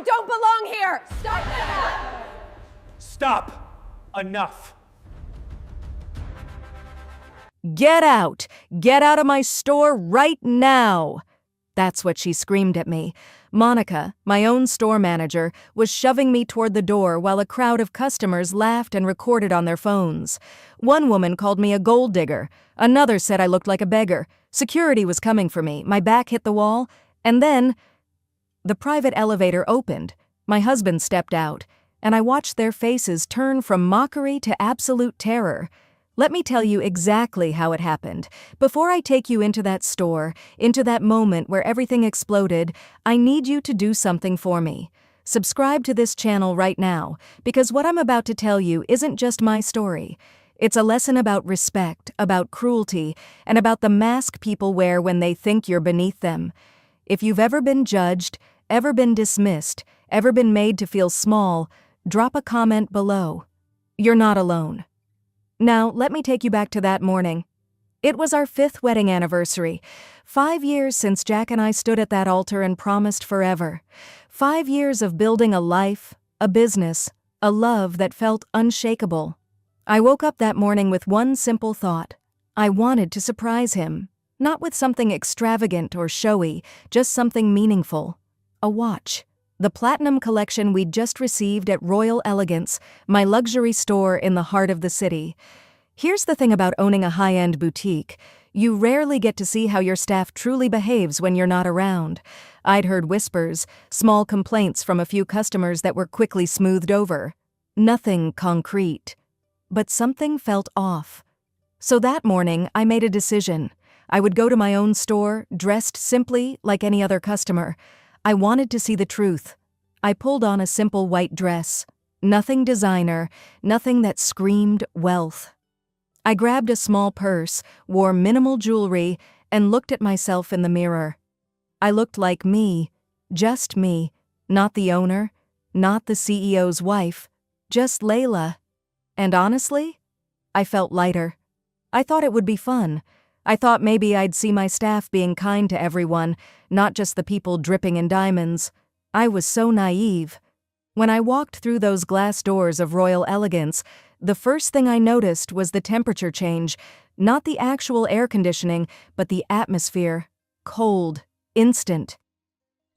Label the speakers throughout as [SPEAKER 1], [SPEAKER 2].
[SPEAKER 1] You don't belong here! Stop that!
[SPEAKER 2] Stop! Enough!
[SPEAKER 3] Get out! Get out of my store right now! That's what she screamed at me. Monica, my own store manager, was shoving me toward the door while a crowd of customers laughed and recorded on their phones. One woman called me a gold digger. Another said I looked like a beggar. Security was coming for me. My back hit the wall. And then the private elevator opened. My husband stepped out, and I watched their faces turn from mockery to absolute terror. Let me tell you exactly how it happened. Before I take you into that store, into that moment where everything exploded, I need you to do something for me. Subscribe to this channel right now, because what I'm about to tell you isn't just my story. It's a lesson about respect, about cruelty, and about the mask people wear when they think you're beneath them. If you've ever been judged, ever been dismissed, ever been made to feel small, drop a comment below. You're not alone. Now, let me take you back to that morning. It was our 5th wedding anniversary. 5 years since Jack and I stood at that altar and promised forever. 5 years of building a life, a business, a love that felt unshakable. I woke up that morning with one simple thought. I wanted to surprise him. Not with something extravagant or showy, just something meaningful. A watch. The Platinum Collection we'd just received at Royal Elegance, my luxury store in the heart of the city. Here's the thing about owning a high-end boutique. You rarely get to see how your staff truly behaves when you're not around. I'd heard whispers, small complaints from a few customers that were quickly smoothed over. Nothing concrete. But something felt off. So that morning, I made a decision. I would go to my own store, dressed simply like any other customer. I wanted to see the truth. I pulled on a simple white dress. Nothing designer, nothing that screamed wealth. I grabbed a small purse, wore minimal jewelry, and looked at myself in the mirror. I looked like me, just me, not the owner, not the CEO's wife, just Layla. And honestly, I felt lighter. I thought it would be fun. I thought maybe I'd see my staff being kind to everyone, not just the people dripping in diamonds. I was so naive. When I walked through those glass doors of Royal Elegance, the first thing I noticed was the temperature change, not the actual air conditioning, but the atmosphere. Cold, instant.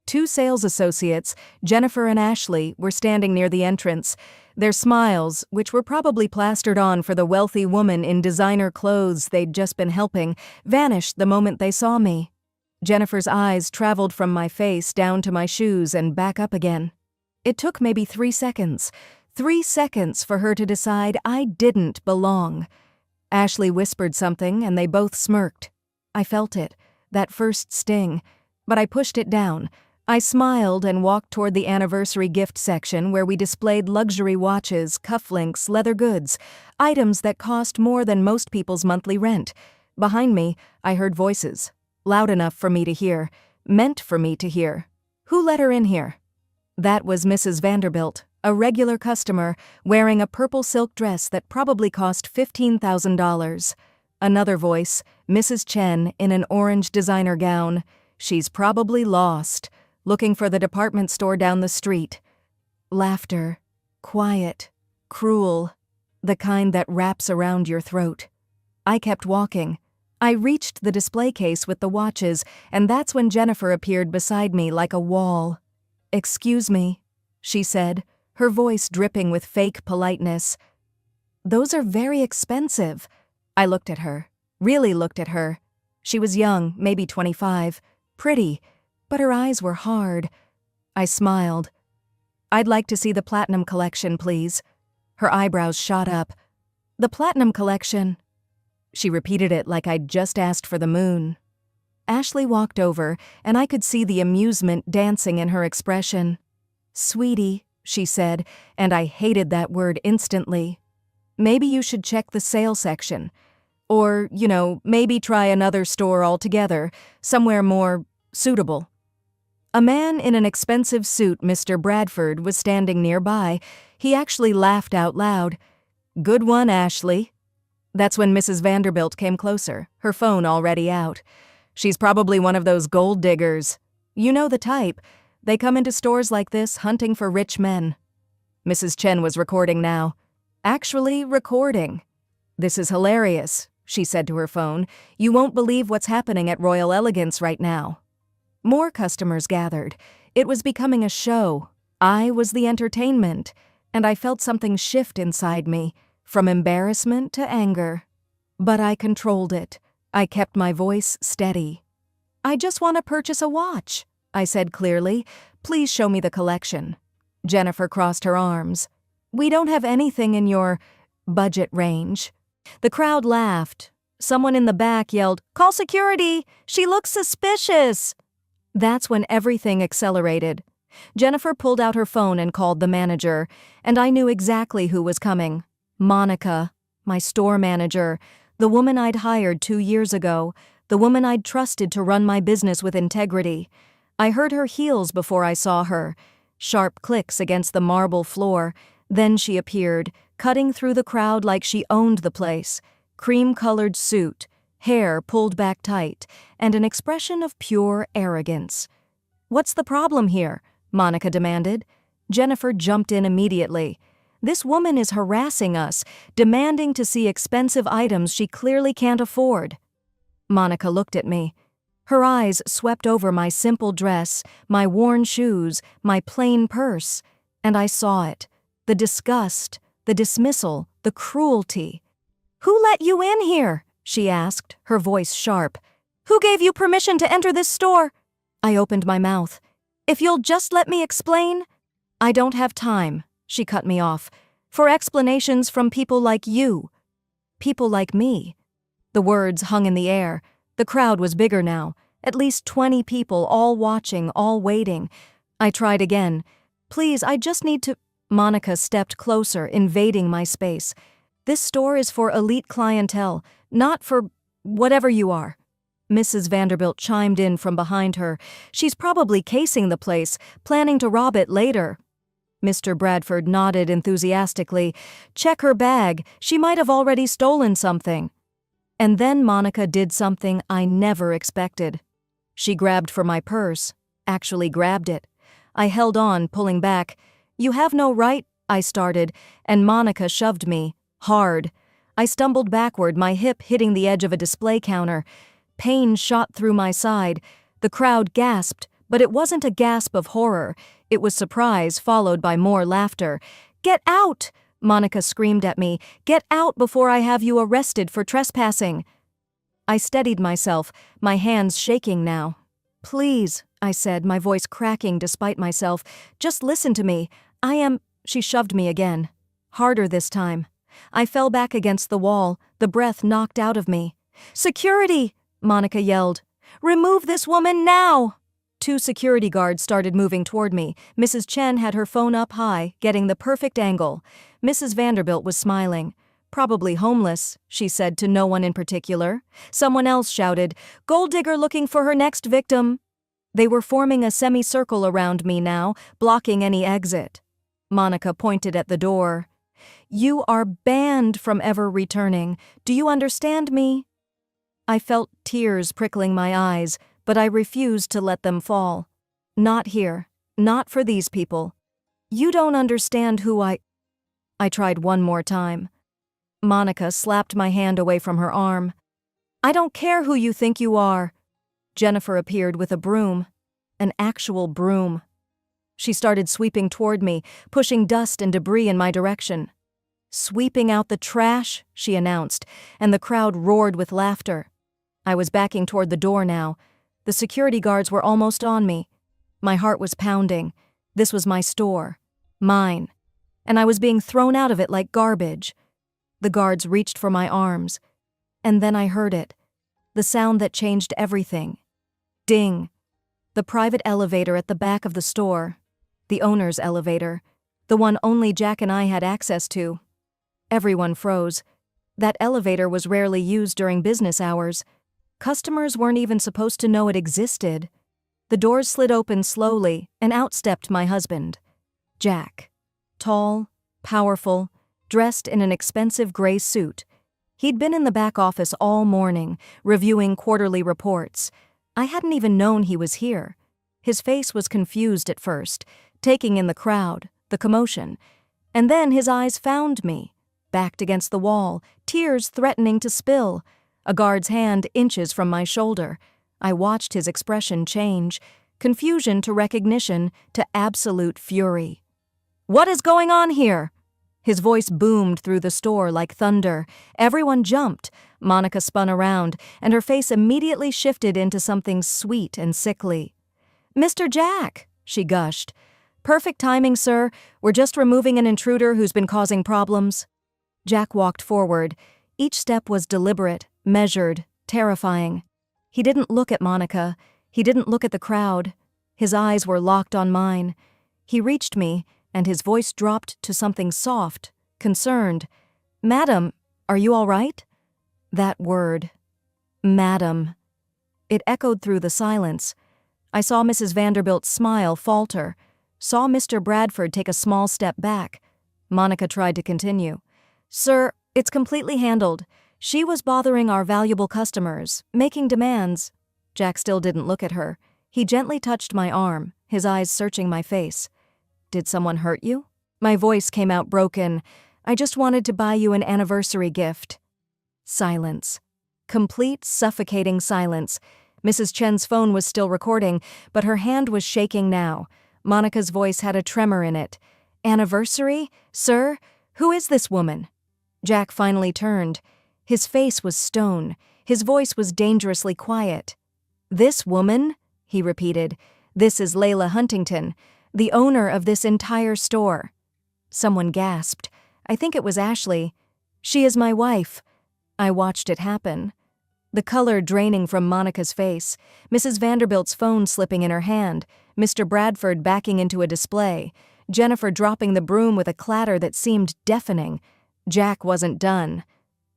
[SPEAKER 3] 2 sales associates, Jennifer and Ashley, were standing near the entrance. Their smiles, which were probably plastered on for the wealthy woman in designer clothes they'd just been helping, vanished the moment they saw me. Jennifer's eyes traveled from my face down to my shoes and back up again. It took maybe 3 seconds. 3 seconds for her to decide I didn't belong. Ashley whispered something and they both smirked. I felt it, that first sting, but I pushed it down. I smiled and walked toward the anniversary gift section where we displayed luxury watches, cufflinks, leather goods, items that cost more than most people's monthly rent. Behind me, I heard voices, loud enough for me to hear, meant for me to hear. Who let her in here? That was Mrs. Vanderbilt, a regular customer, wearing a purple silk dress that probably cost $15,000. Another voice, Mrs. Chen, in an orange designer gown. She's probably lost, looking for the department store down the street. Laughter, quiet, cruel, the kind that wraps around your throat. I kept walking. I reached the display case with the watches, and that's when Jennifer appeared beside me like a wall. "Excuse me," she said, her voice dripping with fake politeness. "Those are very expensive." I looked at her, really looked at her. She was young, maybe 25, pretty, but her eyes were hard. I smiled. "I'd like to see the Platinum Collection, please." Her eyebrows shot up. "The Platinum Collection." She repeated it like I'd just asked for the moon. Ashley walked over, and I could see the amusement dancing in her expression. "Sweetie," she said, and I hated that word instantly. "Maybe you should check the sale section. Or, maybe try another store altogether, somewhere more suitable." A man in an expensive suit, Mr. Bradford, was standing nearby. He actually laughed out loud. "Good one, Ashley." That's when Mrs. Vanderbilt came closer, her phone already out. "She's probably one of those gold diggers. You know the type. They come into stores like this hunting for rich men. Mrs. Chen was recording now. Actually, recording. "This is hilarious," she said to her phone. "You won't believe what's happening at Royal Elegance right now." More customers gathered. It was becoming a show. I was the entertainment, and I felt something shift inside me, from embarrassment to anger. But I controlled it. I kept my voice steady. "I just want to purchase a watch," I said clearly. "Please show me the collection." Jennifer crossed her arms. "We don't have anything in your budget range." The crowd laughed. Someone in the back yelled, "Call security! She looks suspicious!" That's when everything accelerated. Jennifer pulled out her phone and called the manager, and I knew exactly who was coming. Monica, my store manager, the woman I'd hired 2 years ago, the woman I'd trusted to run my business with integrity. I heard her heels before I saw her, sharp clicks against the marble floor. Then she appeared, cutting through the crowd like she owned the place. Cream-colored suit, hair pulled back tight, and an expression of pure arrogance. "What's the problem here?" Monica demanded. Jennifer jumped in immediately. "This woman is harassing us, demanding to see expensive items she clearly can't afford." Monica looked at me. Her eyes swept over my simple dress, my worn shoes, my plain purse, and I saw it. The disgust, the dismissal, the cruelty. "Who let you in here?" she asked, her voice sharp. "Who gave you permission to enter this store?" I opened my mouth. "If you'll just let me explain." "I don't have time," she cut me off, "for explanations from people like you." People like me. The words hung in the air. The crowd was bigger now. At least 20 people, all watching, all waiting. I tried again. "Please, I just need to—" Monica stepped closer, invading my space. "This store is for elite clientele, not for whatever you are." Mrs. Vanderbilt chimed in from behind her. "She's probably casing the place, planning to rob it later." Mr. Bradford nodded enthusiastically. "Check her bag. She might have already stolen something." And then Monica did something I never expected. She grabbed for my purse, actually grabbed it. I held on, pulling back. "You have no right," I started, and Monica shoved me, hard. I stumbled backward, my hip hitting the edge of a display counter. Pain shot through my side. The crowd gasped, but it wasn't a gasp of horror. It was surprise, followed by more laughter. "Get out!" Monica screamed at me. "Get out before I have you arrested for trespassing." I steadied myself, my hands shaking now. "Please," I said, my voice cracking despite myself. "Just listen to me. I am—" She shoved me again. Harder this time. I fell back against the wall, the breath knocked out of me. "Security!" Monica yelled. "Remove this woman now!" 2 security guards started moving toward me. Mrs. Chen had her phone up high, getting the perfect angle. Mrs. Vanderbilt was smiling. "Probably homeless," she said to no one in particular. Someone else shouted, "Gold digger looking for her next victim." They were forming a semicircle around me now, blocking any exit. Monica pointed at the door. "You are banned from ever returning. Do you understand me?" I felt tears prickling my eyes, but I refused to let them fall. "Not here. Not for these people. You don't understand who I—" I tried one more time. Monica slapped my hand away from her arm. "I don't care who you think you are." Jennifer appeared with a broom. An actual broom. She started sweeping toward me, pushing dust and debris in my direction. "Sweeping out the trash," she announced, and the crowd roared with laughter. I was backing toward the door now. The security guards were almost on me. My heart was pounding. This was my store. Mine. And I was being thrown out of it like garbage. The guards reached for my arms. And then I heard it. The sound that changed everything. Ding. The private elevator at the back of the store. The owner's elevator. The one only Jack and I had access to. Everyone froze. That elevator was rarely used during business hours. Customers weren't even supposed to know it existed. The doors slid open slowly, and out stepped my husband. Jack. Tall, powerful, dressed in an expensive gray suit. He'd been in the back office all morning, reviewing quarterly reports. I hadn't even known he was here. His face was confused at first, taking in the crowd, the commotion. And then his eyes found me, backed against the wall, tears threatening to spill. A guard's hand inches from my shoulder. I watched his expression change, confusion to recognition to absolute fury. "What is going on here?" His voice boomed through the store like thunder. Everyone jumped. Monica spun around, and her face immediately shifted into something sweet and sickly. "Mr. Jack," she gushed. "Perfect timing, sir. We're just removing an intruder who's been causing problems." Jack walked forward. Each step was deliberate, measured, terrifying. He didn't look at Monica. He didn't look at the crowd. His eyes were locked on mine. He reached me, and his voice dropped to something soft, concerned. "Madam, are you all right?" That word. Madam. It echoed through the silence. I saw Mrs. Vanderbilt smile falter, saw Mr. Bradford take a small step back. Monica tried to continue. "Sir, it's completely handled. She was bothering our valuable customers, making demands." Jack still didn't look at her. He gently touched my arm, his eyes searching my face. "Did someone hurt you?" My voice came out broken. "I just wanted to buy you an anniversary gift." Silence. Complete, suffocating silence. Mrs. Chen's phone was still recording, but her hand was shaking now. Monica's voice had a tremor in it. "Anniversary? Sir? Who is this woman?" Jack finally turned. His face was stone. His voice was dangerously quiet. "This woman?" he repeated. "This is Layla Huntington, the owner of this entire store." Someone gasped. I think it was Ashley. "She is my wife." I watched it happen. The color draining from Monica's face, Mrs. Vanderbilt's phone slipping in her hand, Mr. Bradford backing into a display, Jennifer dropping the broom with a clatter that seemed deafening. Jack wasn't done.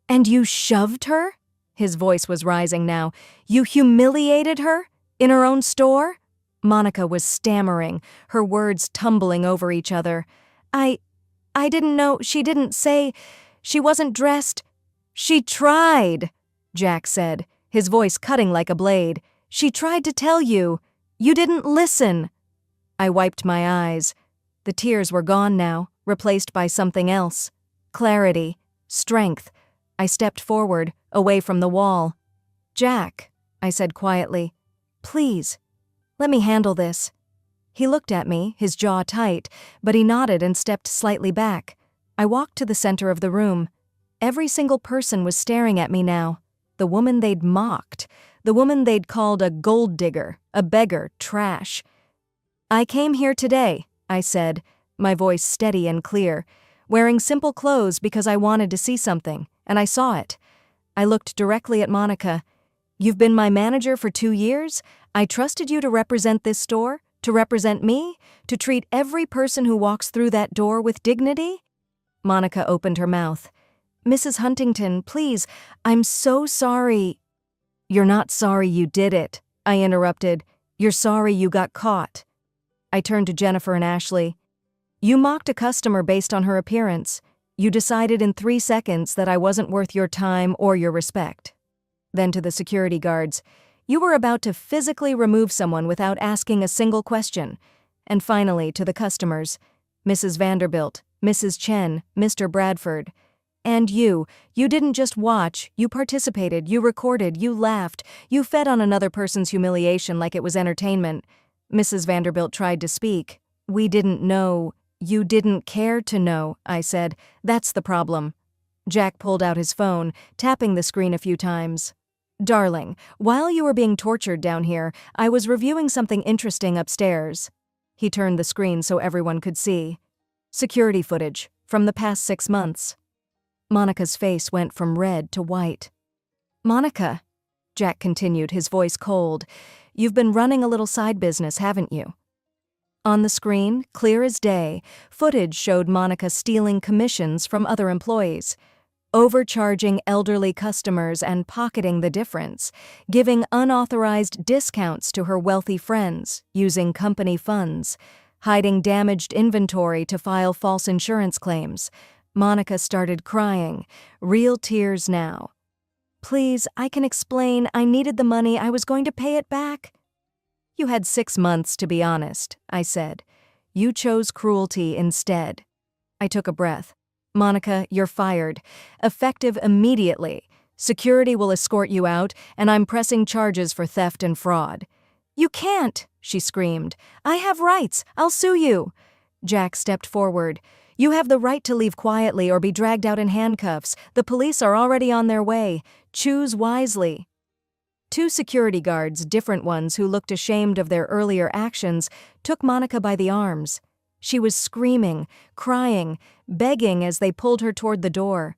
[SPEAKER 3] "And you shoved her?" His voice was rising now. "You humiliated her? In her own store?" Monica was stammering, her words tumbling over each other. I didn't know. She didn't say. She wasn't dressed." "She tried," Jack said, his voice cutting like a blade. "She tried to tell you. You didn't listen." I wiped my eyes. The tears were gone now, replaced by something else. Clarity, strength. I stepped forward, away from the wall. "Jack," I said quietly, "please, let me handle this." He looked at me, his jaw tight, but he nodded and stepped slightly back. I walked to the center of the room. Every single person was staring at me now. The woman they'd mocked. The woman they'd called a gold digger, a beggar, trash. "I came here today," I said, my voice steady and clear, "wearing simple clothes because I wanted to see something, and I saw it." I looked directly at Monica. "You've been my manager for 2 years? I trusted you to represent this store, to represent me, to treat every person who walks through that door with dignity?" Monica opened her mouth. "Mrs. Huntington, please, I'm so sorry." "You're not sorry you did it," I interrupted. "You're sorry you got caught." I turned to Jennifer and Ashley. "You mocked a customer based on her appearance. You decided in 3 seconds that I wasn't worth your time or your respect." Then to the security guards, "You were about to physically remove someone without asking a single question." And finally to the customers, Mrs. Vanderbilt, Mrs. Chen, Mr. Bradford. "And you didn't just watch, you participated, you recorded, you laughed, you fed on another person's humiliation like it was entertainment." Mrs. Vanderbilt tried to speak. "We didn't know." "You didn't care to know," I said. "That's the problem." Jack pulled out his phone, tapping the screen a few times. "Darling, while you were being tortured down here, I was reviewing something interesting upstairs." He turned the screen so everyone could see. Security footage from the past 6 months. Monica's face went from red to white. "Monica," Jack continued, his voice cold, "you've been running a little side business, haven't you?" On the screen, clear as day, footage showed Monica stealing commissions from other employees, overcharging elderly customers and pocketing the difference, giving unauthorized discounts to her wealthy friends, using company funds, hiding damaged inventory to file false insurance claims. Monica started crying, real tears now. "Please, I can explain. I needed the money. I was going to pay it back." You had 6 months to be honest, I said. You chose cruelty instead. I took a breath. Monica, you're fired. Effective immediately. Security will escort you out, and I'm pressing charges for theft and fraud. You can't, she screamed. I have rights. I'll sue you. Jack stepped forward. You have the right to leave quietly or be dragged out in handcuffs. The police are already on their way. Choose wisely. 2 security guards, different ones who looked ashamed of their earlier actions, took Monica by the arms. She was screaming, crying, begging as they pulled her toward the door.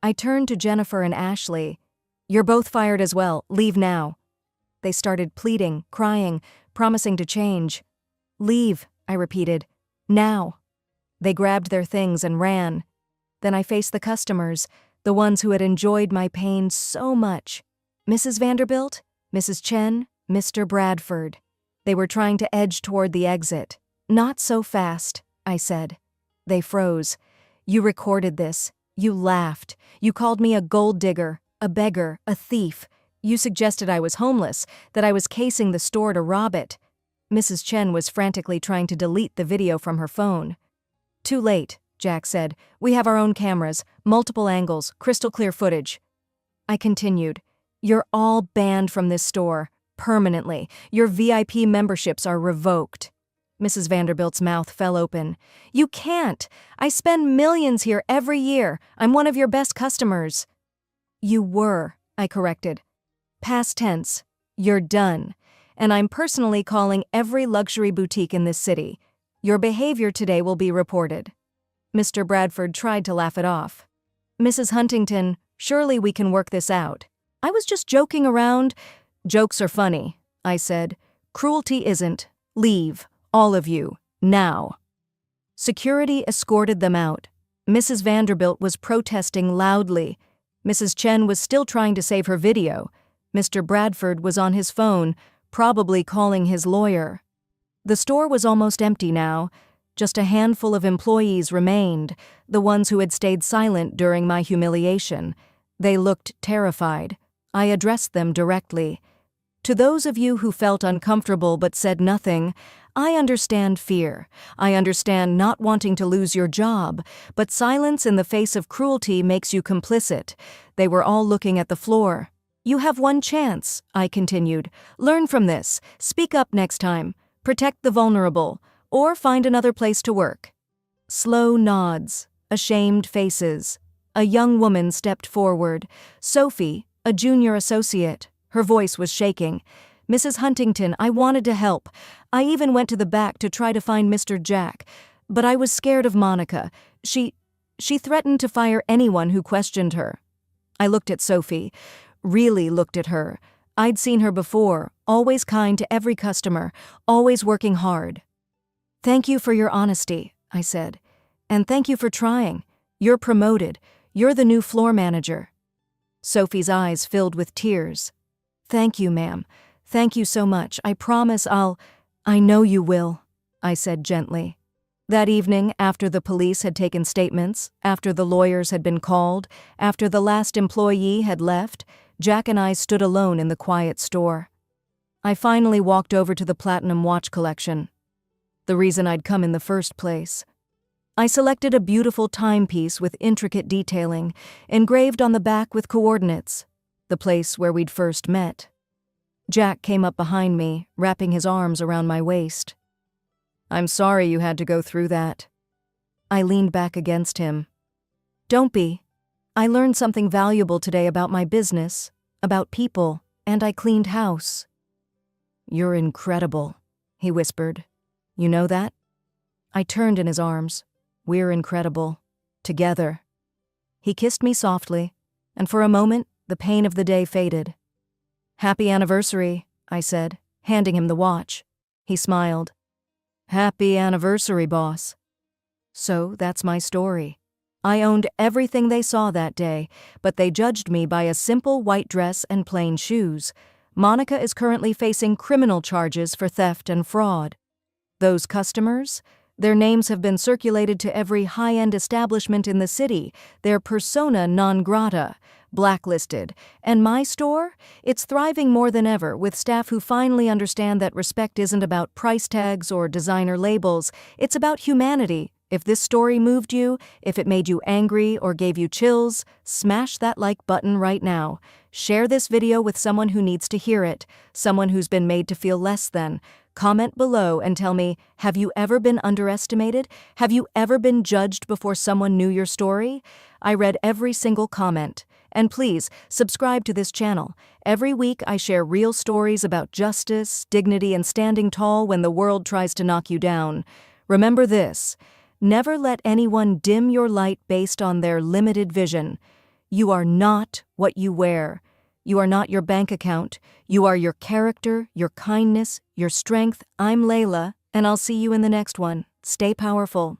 [SPEAKER 3] I turned to Jennifer and Ashley. You're both fired as well. Leave now. They started pleading, crying, promising to change. Leave, I repeated. Now. They grabbed their things and ran. Then I faced the customers, the ones who had enjoyed my pain so much. Mrs. Vanderbilt, Mrs. Chen, Mr. Bradford. They were trying to edge toward the exit. Not so fast, I said. They froze. You recorded this. You laughed. You called me a gold digger, a beggar, a thief. You suggested I was homeless, that I was casing the store to rob it. Mrs. Chen was frantically trying to delete the video from her phone. Too late, Jack said. We have our own cameras, multiple angles, crystal clear footage. I continued. You're all banned from this store, permanently. Your VIP memberships are revoked. Mrs. Vanderbilt's mouth fell open. You can't. I spend millions here every year. I'm one of your best customers. You were, I corrected. Past tense. You're done. And I'm personally calling every luxury boutique in this city. Your behavior today will be reported. Mr. Bradford tried to laugh it off. Mrs. Huntington, surely we can work this out. I was just joking around. Jokes are funny, I said. Cruelty isn't. Leave, all of you, now. Security escorted them out. Mrs. Vanderbilt was protesting loudly. Mrs. Chen was still trying to save her video. Mr. Bradford was on his phone, probably calling his lawyer. The store was almost empty now. Just a handful of employees remained, the ones who had stayed silent during my humiliation. They looked terrified. I addressed them directly. To those of you who felt uncomfortable but said nothing, I understand fear. I understand not wanting to lose your job, but silence in the face of cruelty makes you complicit. They were all looking at the floor. You have one chance, I continued. Learn from this. Speak up next time. Protect the vulnerable, or find another place to work. Slow nods, ashamed faces. A young woman stepped forward. Sophie, a junior associate. Her voice was shaking. Mrs. Huntington, I wanted to help. I even went to the back to try to find Mr. Jack, but I was scared of Monica. She threatened to fire anyone who questioned her. I looked at Sophie, really looked at her. I'd seen her before, always kind to every customer, always working hard. Thank you for your honesty, I said. And thank you for trying. You're promoted. You're the new floor manager. Sophie's eyes filled with tears. Thank you, ma'am. Thank you so much. I promise I know you will, I said gently. That evening, after the police had taken statements, after the lawyers had been called, after the last employee had left, Jack and I stood alone in the quiet store. I finally walked over to the platinum watch collection. The reason I'd come in the first place. I selected a beautiful timepiece with intricate detailing, engraved on the back with coordinates, the place where we'd first met. Jack came up behind me, wrapping his arms around my waist. I'm sorry you had to go through that. I leaned back against him. Don't be. I learned something valuable today about my business, about people, and I cleaned house. You're incredible, he whispered. You know that? I turned in his arms. We're incredible. Together. He kissed me softly, and for a moment, the pain of the day faded. Happy anniversary, I said, handing him the watch. He smiled. Happy anniversary, boss. So that's my story. I owned everything they saw that day, but they judged me by a simple white dress and plain shoes. Monica is currently facing criminal charges for theft and fraud. Those customers? Their names have been circulated to every high-end establishment in the city, their persona non grata. blacklisted. And my store? It's thriving more than ever, with staff who finally understand that respect isn't about price tags or designer labels. It's about humanity. If this story moved you, if it made you angry or gave you chills, smash that like button right now. Share this video with someone who needs to hear it, someone who's been made to feel less than. Comment below and tell me, have you ever been underestimated? Have you ever been judged before someone knew your story? I read every single comment. And please, subscribe to this channel. Every week I share real stories about justice, dignity, and standing tall when the world tries to knock you down. Remember this: never let anyone dim your light based on their limited vision. You are not what you wear. You are not your bank account. You are your character, your kindness, your strength. I'm Layla, and I'll see you in the next one. Stay powerful.